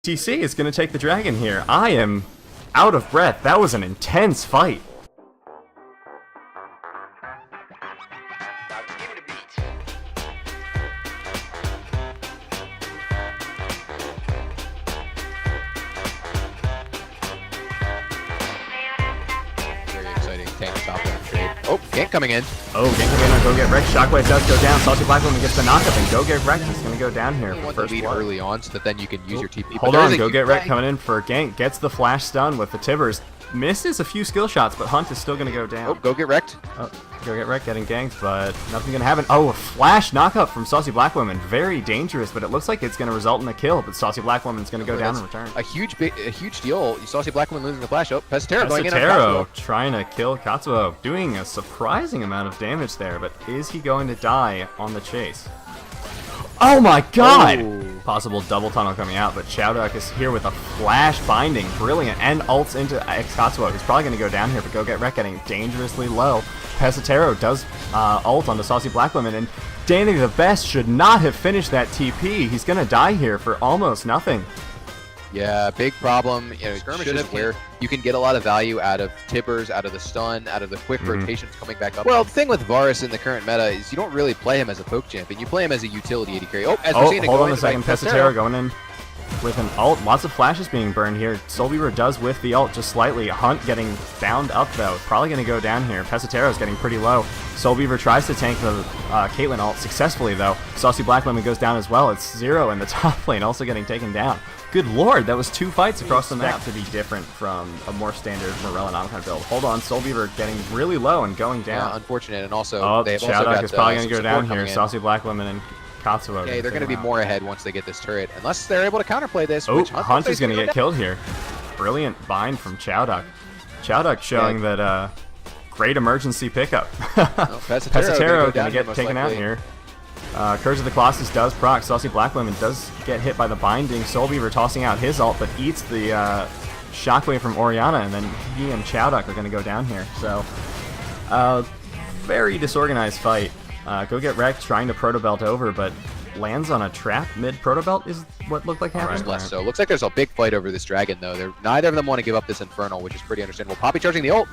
TC is going to take the dragon here. I am out of breath. That was an intense fight. Very exciting tank top lane trade. Oh, gank coming in. Oh, gank coming in on Go Get Wrecked. Shockwave does go down. Saucy Black Woman gets the knockup, and Go Get Wrecked is going to go down here You for want the first lead blood. early on so that then you can use your TP. Hold on, Go Get Wrecked coming in for a gank. Gets the flash stun with the Tibbers. Misses a few skill shots, but Hunt is still going to go down. Oh, go get wrecked. Oh, Go Get Wrecked getting ganked, but nothing's going to happen. Oh, a flash knockup from Saucy Black Woman. Very dangerous, but it looks like it's going to result in a kill, but Saucy Black Woman's going to go down in return. A huge deal. You saw Black Woman losing the flash. Oh, Pesatero going in on Pesatero Katsuo. trying to kill Katsuo, doing a surprising amount of damage there, but is he going to die on the chase? Oh my god! Oh. Possible double tunnel coming out, but Chowduck is here with a flash binding. Brilliant. And ults into Katsuo. He's probably going to go down here, but Go Get Wrecked getting dangerously low. Pesatero does ult on the Saucy Black Woman, and Danny the Best should not have finished that TP. He's going to die here for almost nothing. Yeah, big problem. You know, skirmishes where you can get a lot of value out of Tibbers, out of the stun, out of the quick rotations coming back up. Well, the thing with Varus in the current meta is you don't really play him as a poke champion. You play him as a utility AD carry. Oh, as we're seeing it hold going on a second. Pesatero going in with an ult. Lots of flashes being burned here. Soulbeaver does whiff the ult just slightly. Hunt getting bound up, though. Probably going to go down here. Pesatero's getting pretty low. Soulbeaver tries to tank the Caitlyn ult successfully, though. Saucy Black Woman goes down as well. It's Zero in the top lane, also getting taken down. Good lord, that was 2 fights across the map. To be different from a more standard Morella kind of build. Hold on, Soulbeaver getting really low and going down. Yeah, unfortunate, and also they've also Chowduck got is probably going to go down coming here. in. Saucy Black Woman and Katsuo. Okay, they're going to be more ahead once they get this turret, unless they're able to counterplay this. Oh, which Hunt is going to get killed here. Brilliant bind from Chowduck. Chowduck showing that great emergency pickup. Pesatero going to get taken out here. Curse of the Colossus does proc. Saucy Black Woman does get hit by the binding. Soulbeaver tossing out his ult, but eats the shockwave from Orianna, and then he and Chowduck are going to go down here. So, very disorganized fight. Go Get Wrecked trying to Proto Belt over, but lands on a trap mid Proto Belt is what looked like happened. Less so. Looks like there's a big fight over this dragon, though. Neither of them want to give up this Infernal, which is pretty understandable. Poppy charging the ult.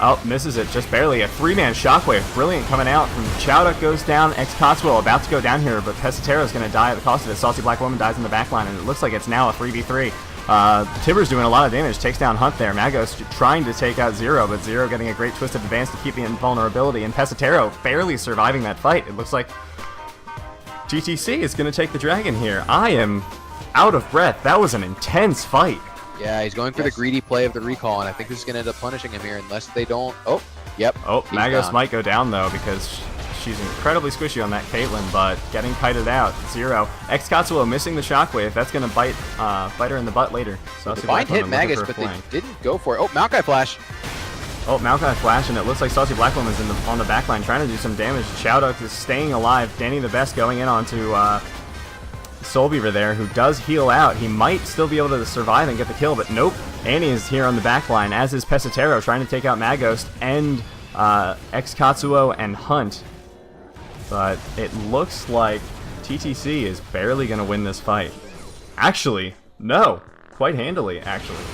Oh, misses it just barely. A 3-man shockwave. Brilliant coming out from Chowduck goes down. Katsuo about to go down here, but Pesatero's going to die at the cost of it. Saucy Black Woman dies in the backline, and it looks like it's now a 3v3. Tibbers doing a lot of damage. Takes down Hunt there. Magos trying to take out Zero, but Zero getting a great twisted advance to keep the invulnerability, and Pesatero barely surviving that fight. It looks like GTC is going to take the dragon here. I am out of breath. That was an intense fight. Yeah, he's going for the greedy play of the recall, and I think this is going to end up punishing him here unless they don't. Oh, yep. Oh, Magos might go down, though, because she's incredibly squishy on that Caitlyn, but getting kited out. Zero. Katsuo missing the shockwave. That's going to bite her in the butt later. So the bind hit Magus, but they didn't go for it. Oh, Maokai Flash. Oh, Maokai Flash, and it looks like Saucy Black Woman's on the backline trying to do some damage. Chowduck is staying alive. Danny the Best going in onto Soulbeaver there, who does heal out. He might still be able to survive and get the kill, but nope. Annie is here on the backline, as is Pesatero, trying to take out Magos and Katsuo and Hunt. But it looks like TTC is barely going to win this fight. Actually, no. Quite handily, actually.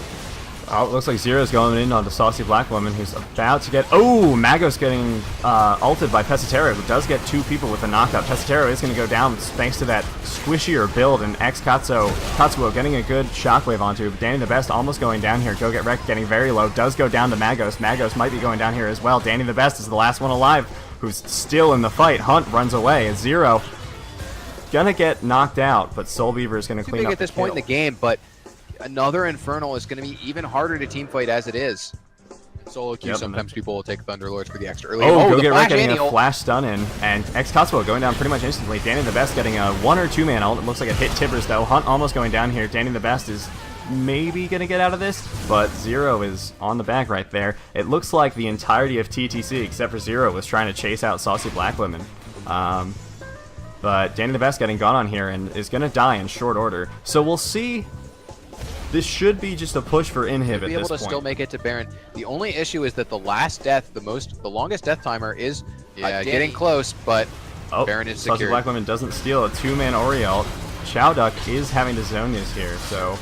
Oh, it looks like Zero's going in on the Saucy Black Woman, who's about to get... Oh, Magos getting ulted by Pesatero, who does get 2 people with a knockup. Pesatero is going to go down thanks to that squishier build, and Katsuo getting a good shockwave onto. But Danny the Best almost going down here. Go Get Wrecked getting very low. Does go down to Magos. Magos might be going down here as well. Danny the Best is the last one alive, who's still in the fight. Hunt runs away. Zero gonna get knocked out, but Soulbeaver is going to clean up at this point in the game, but another Infernal is going to be even harder to teamfight as it is. Solo queue, sometimes people will take Thunderlords for the extra early. Oh, Go Get Wrecked getting a flash stun in, and Katsuo going down pretty much instantly. Danny the Best getting a 1 or 2 man ult. It looks like it hit Tibbers, though. Hunt almost going down here. Danny the Best is maybe going to get out of this, but Zero is on the back right there. It looks like the entirety of TTC, except for Zero, was trying to chase out Saucy Black Women. But Danny the Best getting gone on here and is going to die in short order. So we'll see. This should be just a push for inhib at this point. Be able to still make it to Baron. The only issue is that the last death, the longest death timer is getting close, but Baron is secured. Saucy Black Woman doesn't steal a 2-man Ori ult. Chowduck is having the Zonias here, so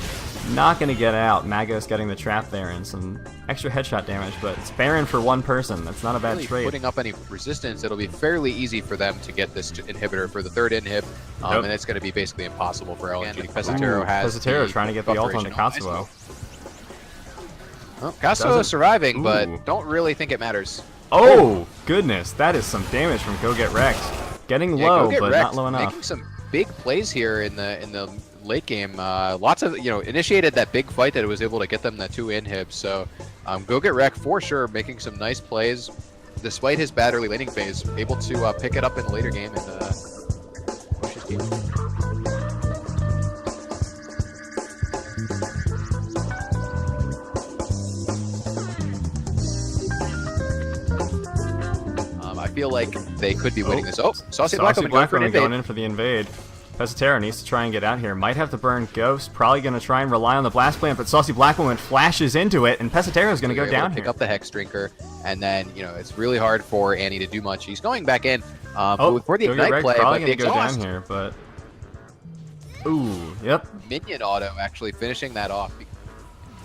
not going to get out. Magos getting the trap there and some extra headshot damage, but it's Baron for one person. That's not a bad Really trade. putting up any resistance, it'll be fairly easy for them to get this inhibitor for the third inhib, and it's going to be basically impossible for LNG. Pesatero trying to get the ult on the Katsuo. Well, Katsuo is surviving, but don't really think it matters. Oh, goodness. That is some damage from Go Get Wrecked. Getting low, but not low enough. Making some big plays here in the late game. Lots of, initiated that big fight that was able to get them that 2 inhibs. So Go Get Wrecked for sure, making some nice plays despite his bad early laning phase, able to pick it up in the later game and push his team. I feel like they could be winning this. Oh, Saucy Blackwoman going in for the invade. Pesatero needs to try and get out here. Might have to burn Ghost. Probably going to try and rely on the Blast Plant, but Saucy Blackwoman flashes into it, and Pesatero is going to go down here. Pick up the Hex Drinker, and then, it's really hard for Annie to do much. He's going back in for the Ignite play, probably but going to go down here, but... Ooh, yep. Minion auto actually finishing that off.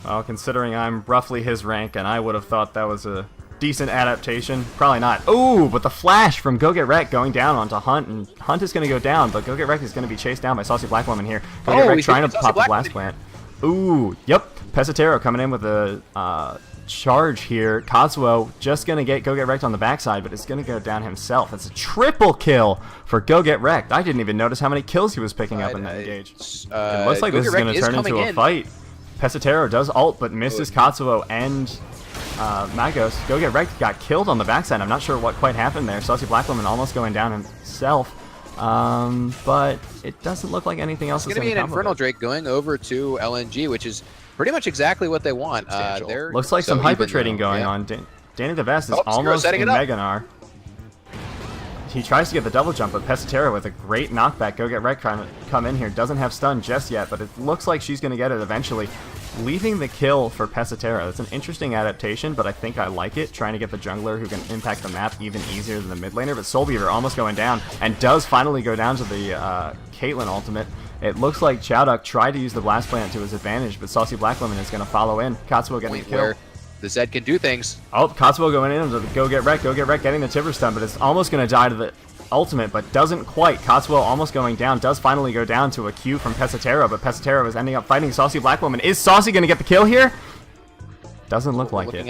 Well, considering I'm roughly his rank, and I would have thought that was a decent adaptation. Probably not. Ooh, but the flash from Go Get Wrecked going down onto Hunt, and Hunt is going to go down, but Go Get Wrecked is going to be chased down by Saucy Blackwoman here. Go Get Wrecked trying to pop the Blast Plant. Ooh, yep. Pesatero coming in with a charge here. Katsuo just going to get Go Get Wrecked on the backside, but it's going to go down himself. It's a triple kill for Go Get Wrecked. I didn't even notice how many kills he was picking up in that engage. It looks like this is going to turn into a fight. Pesatero does ult, but misses Katsuo and Magos. Go Get Wrecked got killed on the backside. I'm not sure what quite happened there. Saucy Blackwoman almost going down himself. But it doesn't look like anything else is going to be an Infernal Drake going over to LNG, which is pretty much exactly what they want. Looks like some hyper trading going on. Danny the Best is almost in Meganar. He tries to get the double jump, but Pesatero with a great knockback. Go Get Wrecked trying to come in here. Doesn't have stun just yet, but it looks like she's going to get it eventually. Leaving the kill for Pesatero. It's an interesting adaptation, but I think I like it. Trying to get the jungler who can impact the map even easier than the mid laner. But Soulbeaver almost going down, and does finally go down to the Caitlyn ultimate. It looks like Chowduck tried to use the Blast Plant to his advantage, but Saucy Blackwoman is going to follow in. Katsuo getting the kill. The Zed can do things. Oh, Katsuo going in to Go Get Wrecked. Go Get Wrecked getting the Timber Stun, but it's almost going to die to the ultimate, but doesn't quite. Katsuo almost going down. Does finally go down to a Q from Pesatero, but Pesatero is ending up fighting Saucy Blackwoman. Is Saucy going to get the kill here? Doesn't look like it.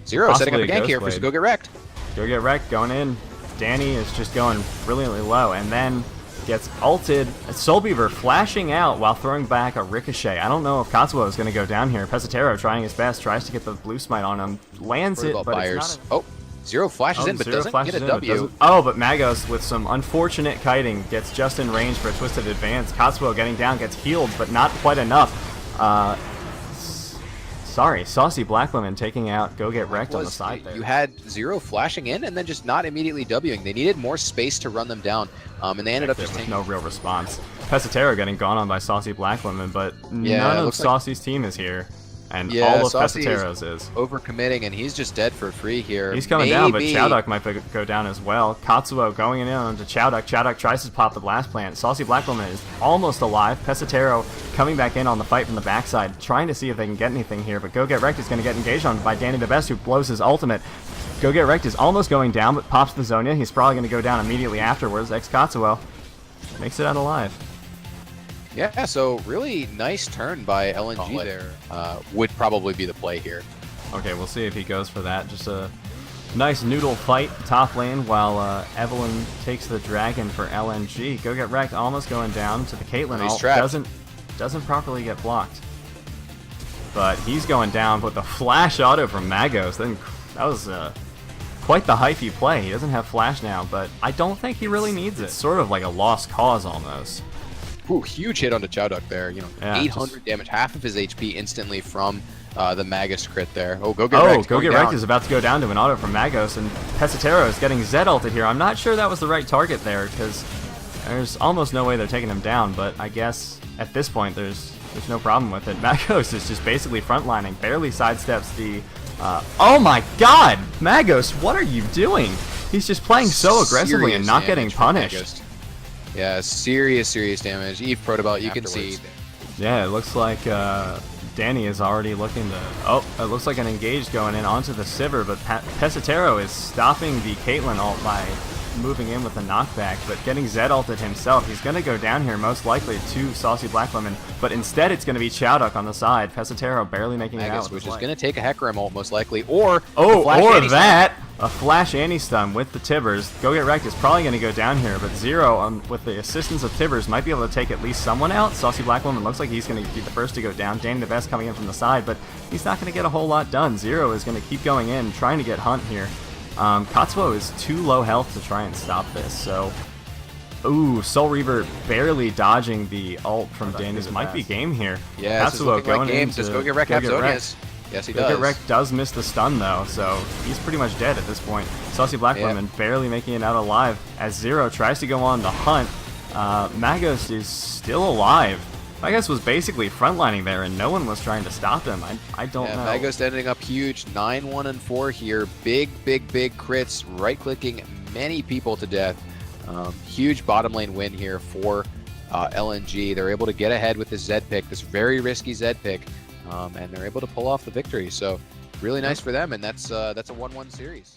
Zero setting up a gank here for Go Get Wrecked. Go Get Wrecked going in. Danny is just going brilliantly low, and then gets ulted. Soulbeaver flashing out while throwing back a ricochet. I don't know if Katsuo is going to go down here. Pesatero trying his best, tries to get the blue smite on him. Lands it, but it's not Zero flashes in, but doesn't get a W. But Magos with some unfortunate kiting gets just in range for a twisted advance. Katsuo getting down, gets healed, but not quite enough. Saucy Blackwoman taking out Go Get Wrecked on the side there. You had Zero flashing in and then just not immediately Wing. They needed more space to run them down, and they ended up just taking no real response. Pesatero getting gone on by Saucy Blackwoman, but none of Saucy's team is here. And all of Pesatero's is overcommitting, and he's just dead for free here. He's coming down, but Chowduck might go down as well. Katsuo going in onto Chowduck. Chowduck tries to pop the Blast Plant. Saucy Blackwoman is almost alive. Pesatero coming back in on the fight from the backside, trying to see if they can get anything here, but Go Get Wrecked is going to get engaged on by Danny the Best, who blows his ultimate. Go Get Wrecked is almost going down, but pops the Zonia. He's probably going to go down immediately afterwards. Katsuo makes it out alive. Yeah, so really nice turn by LNG there. Would probably be the play here. Okay, we'll see if he goes for that. Just a nice noodle fight top lane while Evelyn takes the dragon for LNG. Go Get Wrecked almost going down to the Caitlyn ult. Doesn't properly get blocked. But he's going down with the flash auto from Magos. Then that was quite the hyphy play. He doesn't have flash now, but I don't think he really needs it. It's sort of like a lost cause almost. Ooh, huge hit onto Chowduck there. 800 damage, half of his HP instantly from the Magus crit there. Oh, Go Get Wrecked. Go Get Wrecked is about to go down to an auto from Magos, and Pesatero is getting Zed ulted here. I'm not sure that was the right target there, because there's almost no way they're taking him down, but I guess at this point there's no problem with it. Magos is just basically frontlining, barely sidesteps the... oh my god! Magos, what are you doing? He's just playing so aggressively and not getting punished. Yeah, serious damage. Eve Protobelt, you can see. Yeah, it looks like Danny is already looking to... Oh, it looks like an engage going in onto the Sivir, but Pesatero is stopping the Caitlyn ult by moving in with a knockback, but getting Zed ulted himself. He's going to go down here, most likely to Saucy Black Woman, but instead it's going to be Chowduck on the side. Pesatero barely making it out. Which is going to take a Hecarim ult, most likely, or... Oh, or that! A flash anti-stun with the Tibbers. Go Get Wrecked is probably going to go down here, but Zero, with the assistance of Tibbers, might be able to take at least someone out. Saucy Black Woman looks like he's going to be the first to go down. Danny the Best coming in from the side, but he's not going to get a whole lot done. Zero is going to keep going in, trying to get Hunt here. Katsuo is too low health to try and stop this, so... Ooh, Soul Reaver barely dodging the ult from Danny. This might be game here. Yeah, Katsuo going in to Go Get Wrecked. Yes, he does. Go Get Wrecked does miss the stun, though, so he's pretty much dead at this point. Saucy Black Woman barely making it out alive as Zero tries to go on the hunt. Magos is still alive. Magos was basically frontlining there, and no one was trying to stop him. I don't know. Magos ending up huge, 9-1 and 4 here. Big crits, right-clicking many people to death. Huge bottom lane win here for LNG. They're able to get ahead with this Zed pick, this very risky Zed pick, and they're able to pull off the victory. So really nice for them, and that's a 1-1 series.